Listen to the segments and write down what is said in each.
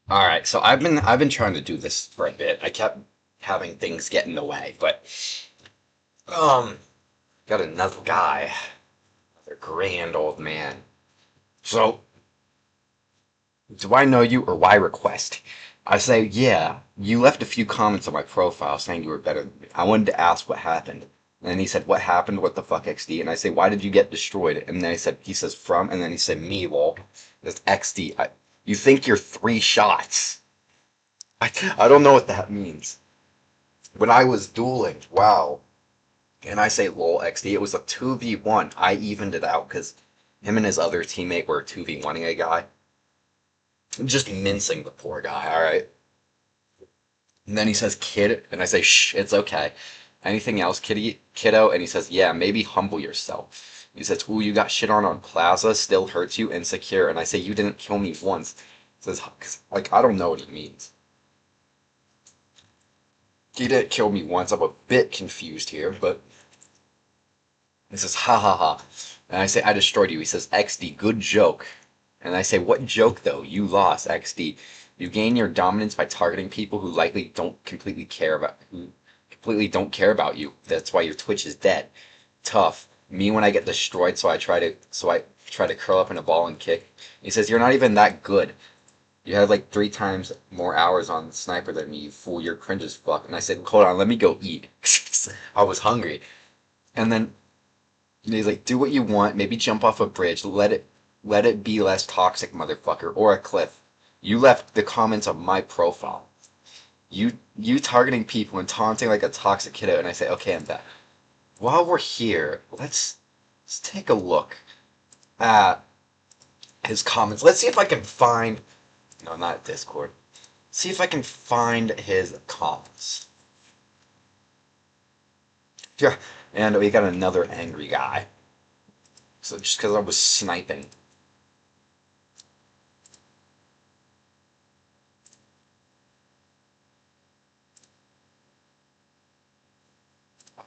All right, so I've been trying to do this for a bit. I kept having things get in the way, but um, got another guy, another grand old man. So, do I know you or why request? I say, yeah, you left a few comments on my profile saying you were better than me. I wanted to ask what happened. And then he said, what happened? What the fuck, XD? And I say, why did you get destroyed? And then he says, from, and then he said, me, lol. That's XD. You think you're three shots. I don't know what that means. When I was dueling, wow. And I say, lol, XD, it was a 2v1. I evened it out because him and his other teammate were 2v1ing a guy. Just mincing the poor guy, alright? And then he says, kid, and I say, shh, it's okay. Anything else, kiddo? And he says, yeah, maybe humble yourself. He says, ooh, you got shit on Plaza, still hurts you, insecure. And I say, you didn't kill me once. He says, like, I don't know what he means. He didn't kill me once. I'm a bit confused here, but he says, ha ha ha. And I say, I destroyed you. He says, XD, good joke. And I say, what joke though? You lost, XD. You gain your dominance by targeting people who completely don't care about you. That's why your Twitch is dead. Tough. Me when I get destroyed, so I try to curl up in a ball and kick. He says, you're not even that good. You have like 3 times more hours on sniper than me, you fool. You're cringe as fuck. And I said, hold on, let me go eat. I was hungry. And then he's like, do what you want. Maybe jump off a bridge. Let it be less toxic, motherfucker, or a cliff. You left the comments on my profile. You targeting people and taunting like a toxic kiddo. And I say, okay, I'm back. While we're here, let's take a look at his comments. Let's see if I can find. No, not Discord. See if I can find his comments. Yeah, and we got another angry guy. So just because I was sniping.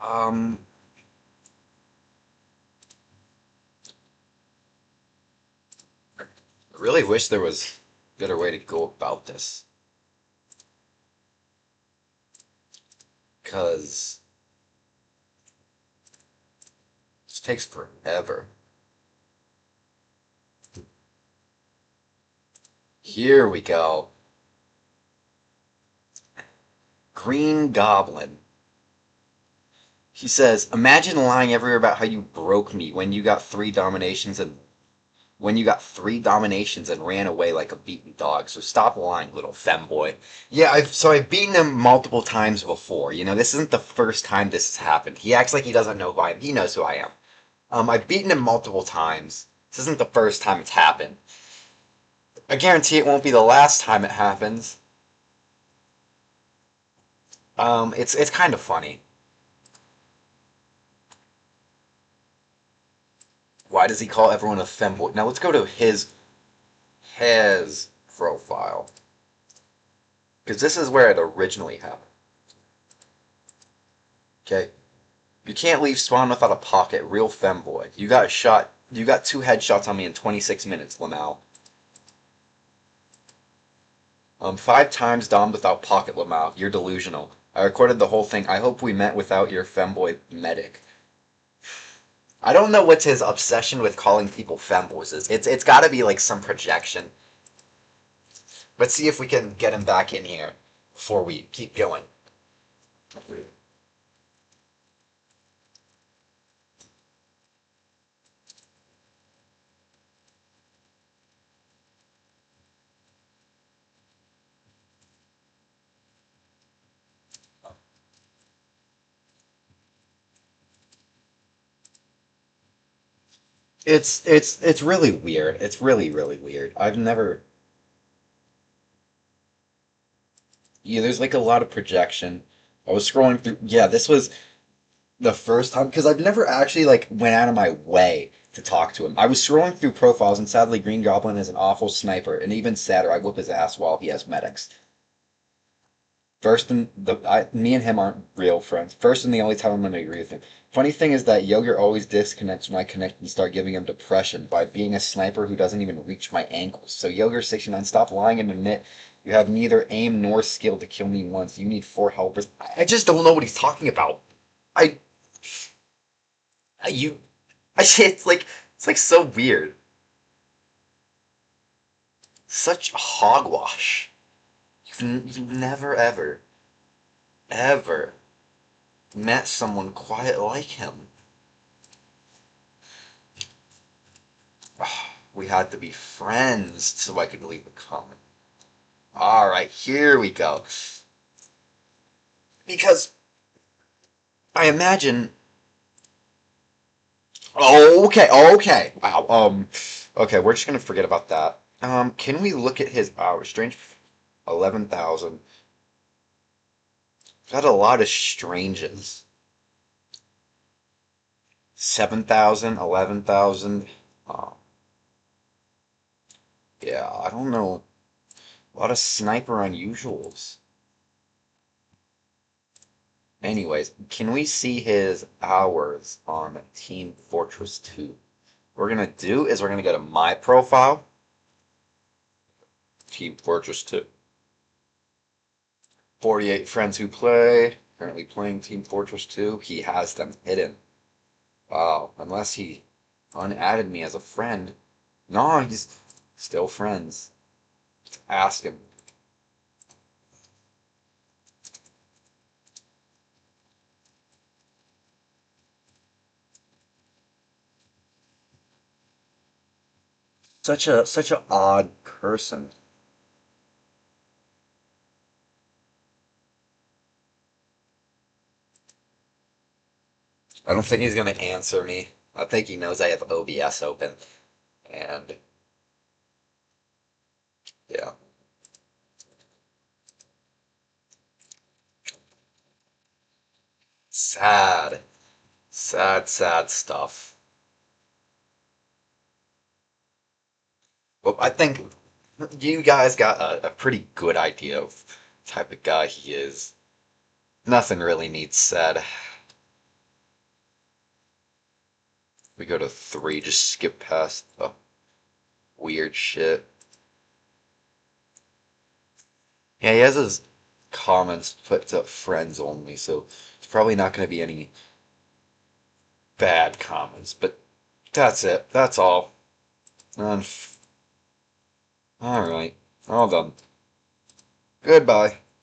Um, I really wish there was a better way to go about this. Because this takes forever. Here we go. Green Goblin. He says, imagine lying everywhere about how you broke me when you got 3 dominations and ran away like a beaten dog. So stop lying, little femboy. Yeah, I've beaten him multiple times before. This isn't the first time this has happened. He acts like he doesn't know who I am. He knows who I am. I've beaten him multiple times. This isn't the first time it's happened. I guarantee it won't be the last time it happens. It's kind of funny. Why does he call everyone a femboy? Now let's go to his profile. Because this is where it originally happened. Okay? You can't leave spawn without a pocket, real femboy. You got 2 headshots on me in 26 minutes, Lamau. 5 times domed without pocket, Lamau. You're delusional. I recorded the whole thing. I hope we met without your femboy medic. I don't know what's his obsession with calling people femboys is. It's got to be like some projection. Let's see if we can get him back in here before we keep going. It's really weird. It's really weird. I've never. Yeah, there's like a lot of projection. I was scrolling through. Yeah, this was the first time because I've never actually like went out of my way to talk to him. I was scrolling through profiles, and sadly, Green Goblin is an awful sniper, and even sadder, I whoop his ass while he has medics. Me and him aren't real friends. First and the only time I'm going to agree with him. Funny thing is that Yogurt always disconnects when I connect and start giving him depression by being a sniper who doesn't even reach my ankles. So Yogurt69, stop lying and admit you have neither aim nor skill to kill me once. You need four helpers. I just don't know what he's talking about. I, you, it's like so weird. Such hogwash. You've never ever met someone quite like him. We had to be friends so I could leave a comment. Alright, here we go. Because I imagine. Okay. Wow. Okay, we're just gonna forget about that. Can we look at his hours? Strange 11,000. Got a lot of stranges. 7,000, 11,000. Yeah, I don't know. A lot of sniper unusuals. Anyways, can we see his hours on Team Fortress 2? What we're gonna do is we're gonna go to my profile, Team Fortress 2. 48 friends who play. Currently playing Team Fortress 2. He has them hidden. Wow, unless he unadded me as a friend. No, he's still friends. Ask him. Such a odd person. I don't think he's gonna answer me. I think he knows I have OBS open. And yeah. Sad. Sad stuff. Well, I think you guys got a pretty good idea of the type of guy he is. Nothing really needs said. We go to three, just skip past the weird shit. Yeah, he has his comments put to friends only, so it's probably not going to be any bad comments, but that's it. That's all. Alright, all done. Goodbye.